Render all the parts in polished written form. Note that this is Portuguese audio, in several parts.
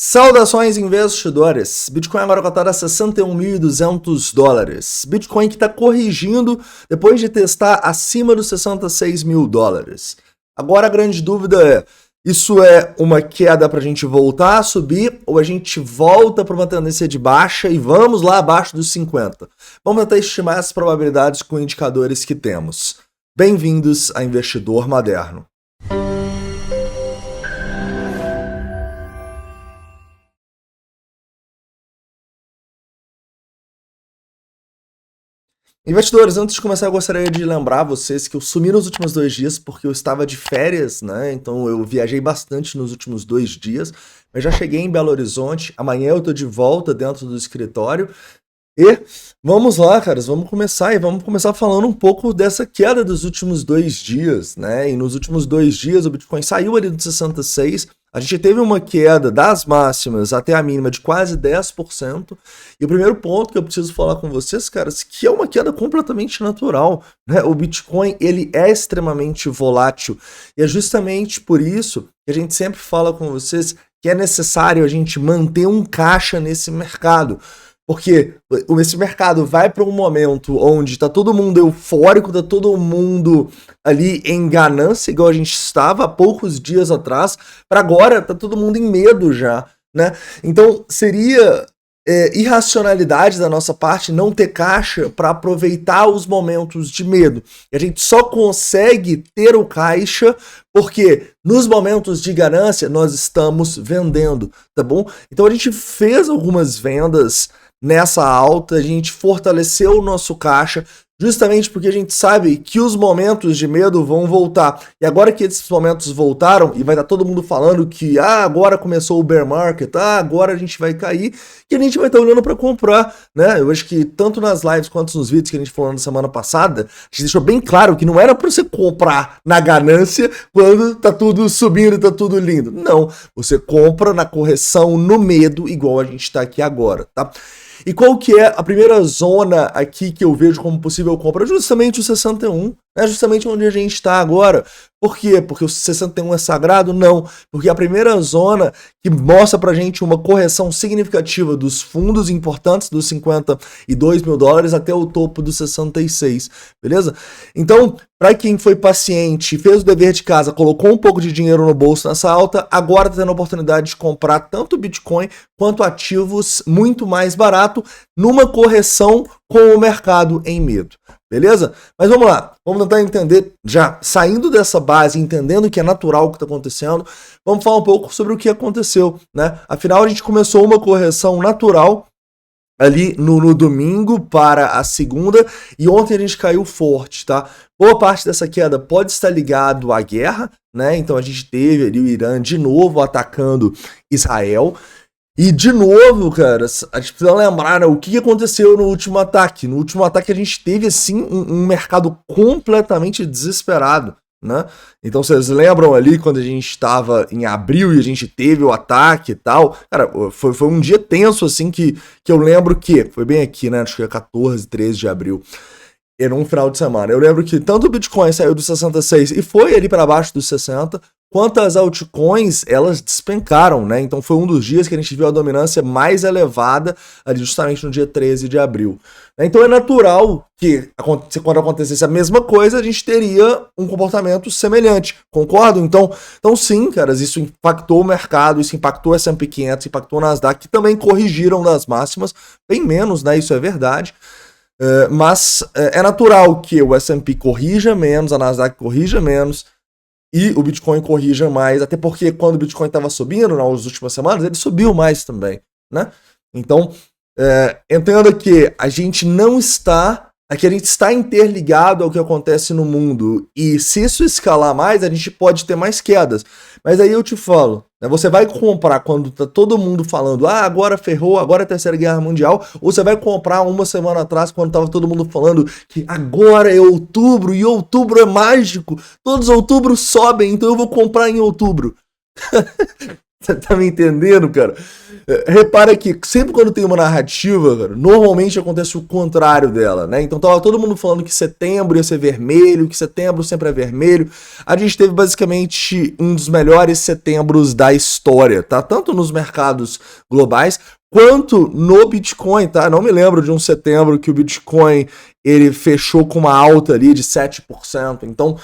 Saudações investidores, Bitcoin agora cotado a $61.200, Bitcoin que está corrigindo depois de testar acima dos $66.000. Agora a grande dúvida é, isso é uma queda para a gente voltar a subir ou a gente volta para uma tendência de baixa e vamos lá abaixo dos 50? Vamos tentar estimar as probabilidades com indicadores que temos. Bem-vindos a Investidor Moderno. Investidores, antes de começar eu gostaria de lembrar vocês que eu sumi nos últimos 2 dias porque eu estava de férias, né? Então eu viajei bastante nos últimos 2 dias, mas já cheguei em Belo Horizonte, amanhã eu tô de volta dentro do escritório e vamos lá, caras, vamos começar falando um pouco dessa queda dos últimos 2 dias, né? E nos últimos 2 dias o Bitcoin saiu ali do 66, a gente teve uma queda das máximas até a mínima de quase 10%. E o primeiro ponto que eu preciso falar com vocês, caras, que é uma queda completamente natural, né? O Bitcoin, ele é extremamente volátil. E é justamente por isso que a gente sempre fala com vocês que é necessário a gente manter um caixa nesse mercado. Porque esse mercado vai para um momento onde está todo mundo eufórico, está todo mundo ali em ganância, igual a gente estava há poucos dias atrás, para agora está todo mundo em medo já, né? Então seria irracionalidade da nossa parte não ter caixa para aproveitar os momentos de medo. E a gente só consegue ter o caixa porque nos momentos de ganância nós estamos vendendo, tá bom? Então a gente fez algumas vendas nessa alta, a gente fortaleceu o nosso caixa, justamente porque a gente sabe que os momentos de medo vão voltar. E agora que esses momentos voltaram, e vai estar todo mundo falando que agora começou o bear market, agora a gente vai cair, que a gente vai estar olhando para comprar, né? Eu acho que tanto nas lives quanto nos vídeos que a gente falou na semana passada, a gente deixou bem claro que não era para você comprar na ganância quando tá tudo subindo, tá tudo lindo. Não, você compra na correção, no medo, igual a gente tá aqui agora, tá? E qual que é a primeira zona aqui que eu vejo como possível compra? Justamente o 61, é justamente onde a gente está agora. Por quê? Porque o 61 é sagrado? Não. Porque a primeira zona que mostra pra gente uma correção significativa dos fundos importantes dos $52.000 até o topo dos 66, beleza? Então, para quem foi paciente, fez o dever de casa, colocou um pouco de dinheiro no bolso nessa alta, agora está tendo a oportunidade de comprar tanto Bitcoin quanto ativos muito mais barato numa correção com o mercado em medo. Beleza? Mas vamos lá, vamos tentar entender, já saindo dessa base, entendendo que é natural o que está acontecendo, vamos falar um pouco sobre o que aconteceu, né? Afinal, a gente começou uma correção natural ali no domingo para a segunda, e ontem a gente caiu forte, tá? Boa parte dessa queda pode estar ligado à guerra, né? Então a gente teve ali o Irã de novo atacando Israel. E de novo, cara, a gente precisa lembrar, né, o que aconteceu no último ataque. No último ataque a gente teve, assim, um mercado completamente desesperado, né? Então vocês lembram ali quando a gente estava em abril e a gente teve o ataque e tal? Cara, foi um dia tenso, assim, que eu lembro que, foi bem aqui, né, acho que é 14, 13 de abril. Era um final de semana. Eu lembro que tanto o Bitcoin saiu dos 66 e foi ali para baixo dos 60, quanto as altcoins, elas despencaram, né? Então foi um dos dias que a gente viu a dominância mais elevada ali justamente no dia 13 de abril. Então é natural que quando acontecesse a mesma coisa, a gente teria um comportamento semelhante, concordo? Então sim, caras, isso impactou o mercado, isso impactou o S&P 500, impactou o Nasdaq, que também corrigiram das máximas, bem menos, né? Isso é verdade. Mas é natural que o S&P corrija menos, a Nasdaq corrija menos e o Bitcoin corrija mais, até porque quando o Bitcoin estava subindo nas últimas semanas, ele subiu mais também, né? Então, entenda que a gente não está... Aqui a gente está interligado ao que acontece no mundo, e se isso escalar mais, a gente pode ter mais quedas. Mas aí eu te falo, né, você vai comprar quando tá todo mundo falando, agora ferrou, agora é a Terceira Guerra Mundial, ou você vai comprar uma semana atrás quando tava todo mundo falando que agora é outubro, e outubro é mágico, todos outubro sobem, então eu vou comprar em outubro. Você tá me entendendo, cara? Repara que sempre quando tem uma narrativa, cara, normalmente acontece o contrário dela, né? Então tava todo mundo falando que setembro ia ser vermelho, que setembro sempre é vermelho. A gente teve basicamente um dos melhores setembros da história, tá? Tanto nos mercados globais quanto no Bitcoin, tá? Não me lembro de um setembro que o Bitcoin ele fechou com uma alta ali de 7%. Então,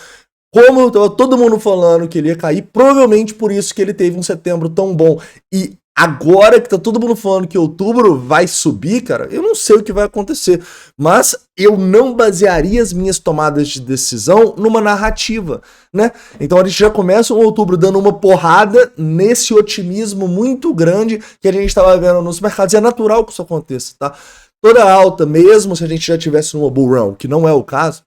como tava todo mundo falando que ele ia cair, provavelmente por isso que ele teve um setembro tão bom. E agora que tá todo mundo falando que outubro vai subir, cara, eu não sei o que vai acontecer. Mas eu não basearia as minhas tomadas de decisão numa narrativa, né? Então a gente já começa um outubro dando uma porrada nesse otimismo muito grande que a gente estava vendo nos mercados. E é natural que isso aconteça, tá? Toda alta, mesmo se a gente já tivesse numa bull run, que não é o caso,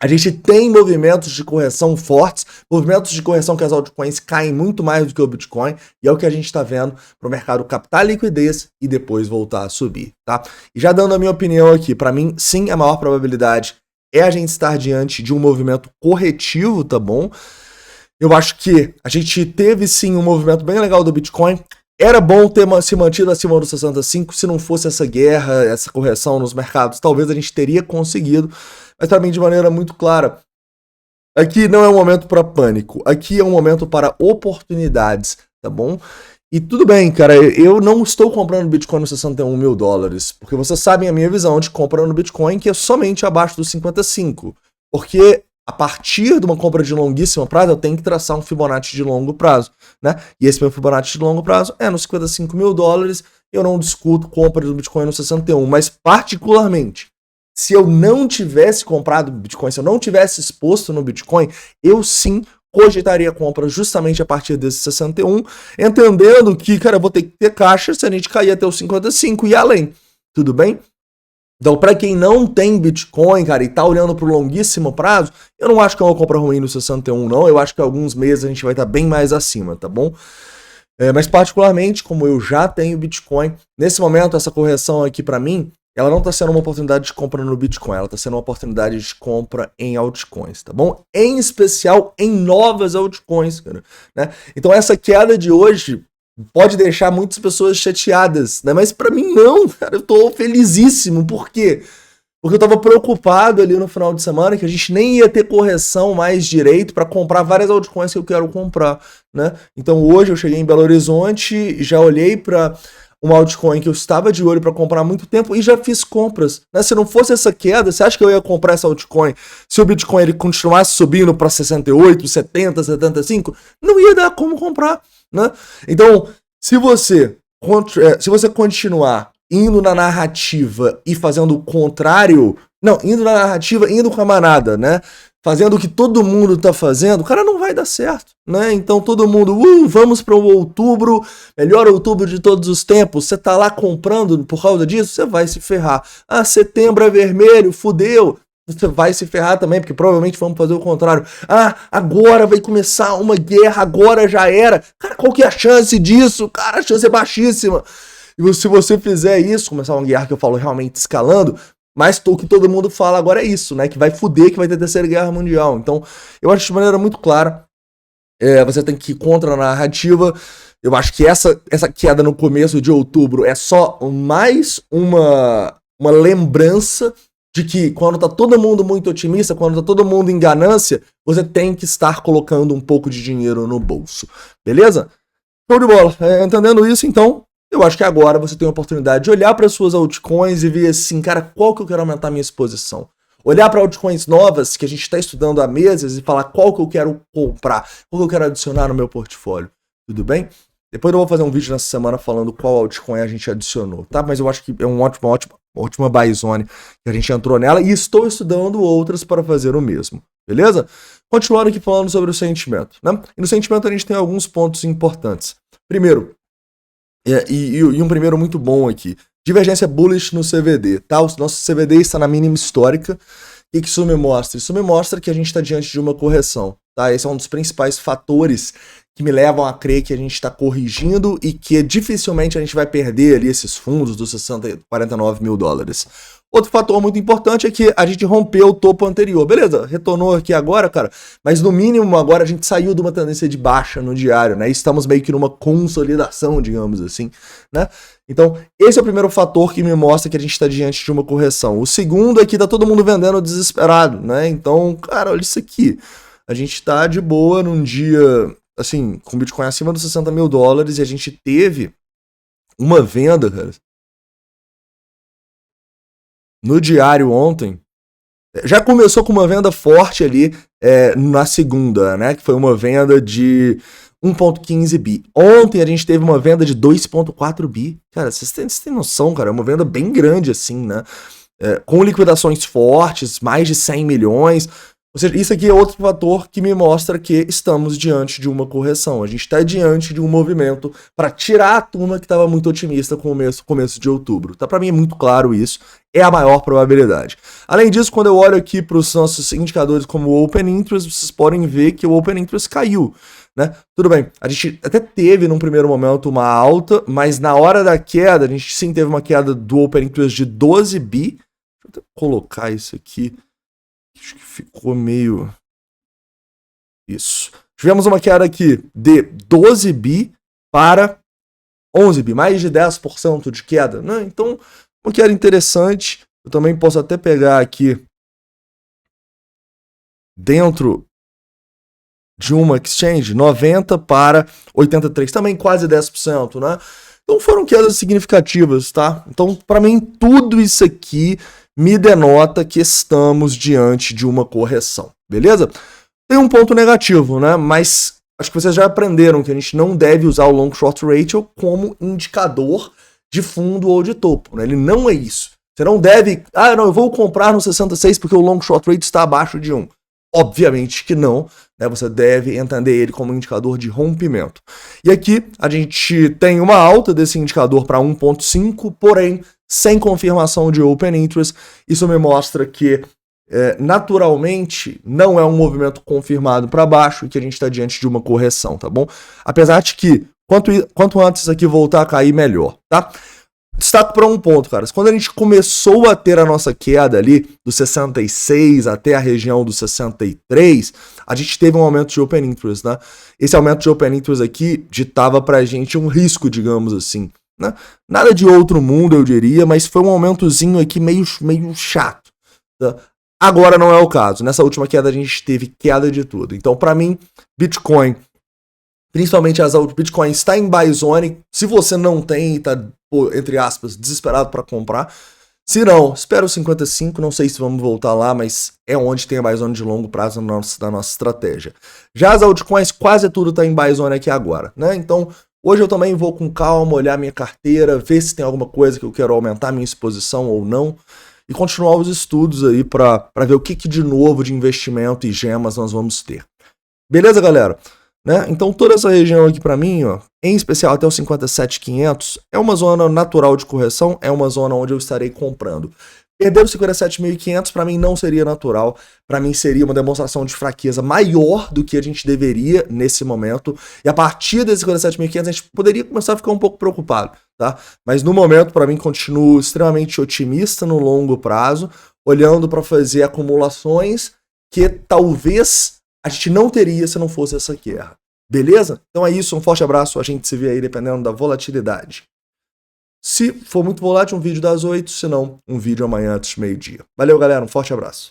a gente tem movimentos de correção fortes, movimentos de correção que as altcoins caem muito mais do que o Bitcoin, e é o que a gente está vendo para o mercado captar liquidez e depois voltar a subir, tá? E já dando a minha opinião aqui, para mim, sim, a maior probabilidade é a gente estar diante de um movimento corretivo, tá bom? Eu acho que a gente teve sim um movimento bem legal do Bitcoin. Era bom ter se mantido acima dos 65, se não fosse essa guerra, essa correção nos mercados, talvez a gente teria conseguido, mas também de maneira muito clara. Aqui não é um momento para pânico, aqui é um momento para oportunidades, tá bom? E tudo bem, cara, eu não estou comprando Bitcoin nos 61 mil dólares, porque vocês sabem a minha visão de compra no Bitcoin, que é somente abaixo dos 55, porque a partir de uma compra de longuíssimo prazo, eu tenho que traçar um Fibonacci de longo prazo, né? E esse meu Fibonacci de longo prazo é nos 55 mil dólares. Eu não discuto compra do Bitcoin no 61, mas particularmente, se eu não tivesse comprado Bitcoin, se eu não tivesse exposto no Bitcoin, eu sim cogitaria compra justamente a partir desse 61, entendendo que, cara, eu vou ter que ter caixa se a gente cair até os 55 e além, tudo bem? Então, para quem não tem Bitcoin, cara, e tá olhando pro longuíssimo prazo, eu não acho que é uma compra ruim no 61, não. Eu acho que alguns meses a gente vai estar bem mais acima, tá bom? Mas particularmente, como eu já tenho Bitcoin, nesse momento, essa correção aqui para mim, ela não tá sendo uma oportunidade de compra no Bitcoin, ela tá sendo uma oportunidade de compra em altcoins, tá bom? Em especial em novas altcoins, cara, né? Então, essa queda de hoje pode deixar muitas pessoas chateadas, né? Mas pra mim não, cara, eu tô felizíssimo. Por quê? Porque eu tava preocupado ali no final de semana que a gente nem ia ter correção mais direito para comprar várias altcoins que eu quero comprar, né? Então hoje eu cheguei em Belo Horizonte, já olhei para uma altcoin que eu estava de olho para comprar há muito tempo e já fiz compras, né? Se não fosse essa queda, você acha que eu ia comprar essa altcoin se o Bitcoin ele continuasse subindo para 68, 70, 75? Não ia dar como comprar, né? Então, se você continuar indo na narrativa e fazendo o contrário, não, indo na narrativa, indo com a manada, né? Fazendo o que todo mundo tá fazendo, cara, não vai dar certo, né? Então todo mundo, vamos para o outubro, melhor outubro de todos os tempos. Você tá lá comprando por causa disso, você vai se ferrar. Ah, setembro é vermelho, fudeu. Você vai se ferrar também, porque provavelmente vamos fazer o contrário. Ah, agora vai começar uma guerra, agora já era. Cara, qual que é a chance disso? Cara, a chance é baixíssima. E se você fizer isso, começar uma guerra que eu falo realmente escalando, mas o que todo mundo fala agora é isso, né? Que vai fuder, que vai ter terceira guerra mundial. Então, eu acho de maneira muito clara, você tem que ir contra a narrativa. Eu acho que essa queda no começo de outubro é só mais uma lembrança de que quando tá todo mundo muito otimista, quando tá todo mundo em ganância, você tem que estar colocando um pouco de dinheiro no bolso. Beleza? Show de bola. Entendendo isso, então, eu acho que agora você tem a oportunidade de olhar para as suas altcoins e ver assim, cara, qual que eu quero aumentar a minha exposição? Olhar para altcoins novas que a gente está estudando há meses e falar qual que eu quero comprar, qual que eu quero adicionar no meu portfólio. Tudo bem? Depois eu vou fazer um vídeo nessa semana falando qual altcoin a gente adicionou, tá? Mas eu acho que é uma ótima buy zone que a gente entrou nela e estou estudando outras para fazer o mesmo, beleza? Continuando aqui falando sobre o sentimento, né? E no sentimento a gente tem alguns pontos importantes. Primeiro, e um primeiro muito bom aqui, divergência bullish no CVD, tá? O nosso CVD está na mínima histórica. O que isso me mostra? Isso me mostra que a gente está diante de uma correção, tá? Esse é um dos principais fatores que me levam a crer que a gente está corrigindo e que dificilmente a gente vai perder ali esses fundos dos 49 mil dólares. Outro fator muito importante é que a gente rompeu o topo anterior. Beleza, retornou aqui agora, cara, mas no mínimo agora a gente saiu de uma tendência de baixa no diário, né? Estamos meio que numa consolidação, digamos assim, né? Então, esse é o primeiro fator que me mostra que a gente está diante de uma correção. O segundo é que tá todo mundo vendendo desesperado, né? Então, cara, olha isso aqui. A gente tá de boa num dia, assim, com Bitcoin acima dos 60 mil dólares e a gente teve uma venda, cara, no diário ontem. Já começou com uma venda forte ali na segunda, né? Que foi uma venda de 1.15 bi. Ontem a gente teve uma venda de 2.4 bi. Cara, vocês têm noção, cara? É uma venda bem grande assim, né? Com liquidações fortes, mais de 100 milhões. Ou seja, isso aqui é outro fator que me mostra que estamos diante de uma correção. A gente está diante de um movimento para tirar a turma que estava muito otimista com o começo de outubro. Tá? Para mim é muito claro isso. É a maior probabilidade. Além disso, quando eu olho aqui para os nossos indicadores como o Open Interest, vocês podem ver que o Open Interest caiu. Né? Tudo bem, a gente até teve num primeiro momento uma alta, mas na hora da queda, a gente sim teve uma queda do Open Interest de 12 bi. Deixa eu até colocar isso aqui. Acho que ficou meio... Isso. Tivemos uma queda aqui de 12 bi para 11 bi, mais de 10% de queda, né? Então, uma queda interessante. Eu também posso até pegar aqui dentro de uma exchange, 90 para 83, também quase 10%, né? Então foram quedas significativas, tá? Então, para mim, tudo isso aqui me denota que estamos diante de uma correção, beleza? Tem um ponto negativo, né? Mas acho que vocês já aprenderam que a gente não deve usar o long short ratio como indicador de fundo ou de topo, né? Ele não é isso. Você não deve, não, eu vou comprar no 66 porque o long short rate está abaixo de 1. Obviamente que não, né? Você deve entender ele como um indicador de rompimento. E aqui a gente tem uma alta desse indicador para 1.5, porém sem confirmação de Open Interest. Isso me mostra que naturalmente não é um movimento confirmado para baixo e que a gente está diante de uma correção, tá bom? Apesar de que quanto antes isso aqui voltar a cair, melhor, tá? Destaco para um ponto, caras. Quando a gente começou a ter a nossa queda ali do 66 até a região do 63, a gente teve um aumento de Open Interest, né? Esse aumento de Open Interest aqui ditava pra gente um risco, digamos assim, né? Nada de outro mundo, eu diria, mas foi um aumentozinho aqui meio chato, tá? Agora não é o caso. Nessa última queda a gente teve queda de tudo. Então, para mim, Bitcoin, principalmente as Bitcoin, está em buy zone. Se você não tem e está, entre aspas, desesperado para comprar. Se não, espera os 55, não sei se vamos voltar lá, mas é onde tem a buy zone de longo prazo da nossa estratégia. Já as altcoins, quase tudo está em buy zone aqui agora, né? Então, hoje eu também vou com calma olhar minha carteira, ver se tem alguma coisa que eu quero aumentar minha exposição ou não. E continuar os estudos aí para ver o que de novo de investimento e gemas nós vamos ter. Beleza, galera? Né? Então toda essa região aqui para mim, ó, em especial até os 57.500, é uma zona natural de correção, é uma zona onde eu estarei comprando. Perder os 57.500 para mim não seria natural, para mim seria uma demonstração de fraqueza maior do que a gente deveria nesse momento, e a partir desses 57.500 a gente poderia começar a ficar um pouco preocupado, tá? Mas no momento, para mim, continuo extremamente otimista no longo prazo, olhando para fazer acumulações que talvez a gente não teria se não fosse essa guerra. Beleza? Então é isso, um forte abraço, a gente se vê aí dependendo da volatilidade. Se for muito volátil, um vídeo das 8, se não, um vídeo amanhã antes do meio-dia. Valeu, galera, um forte abraço.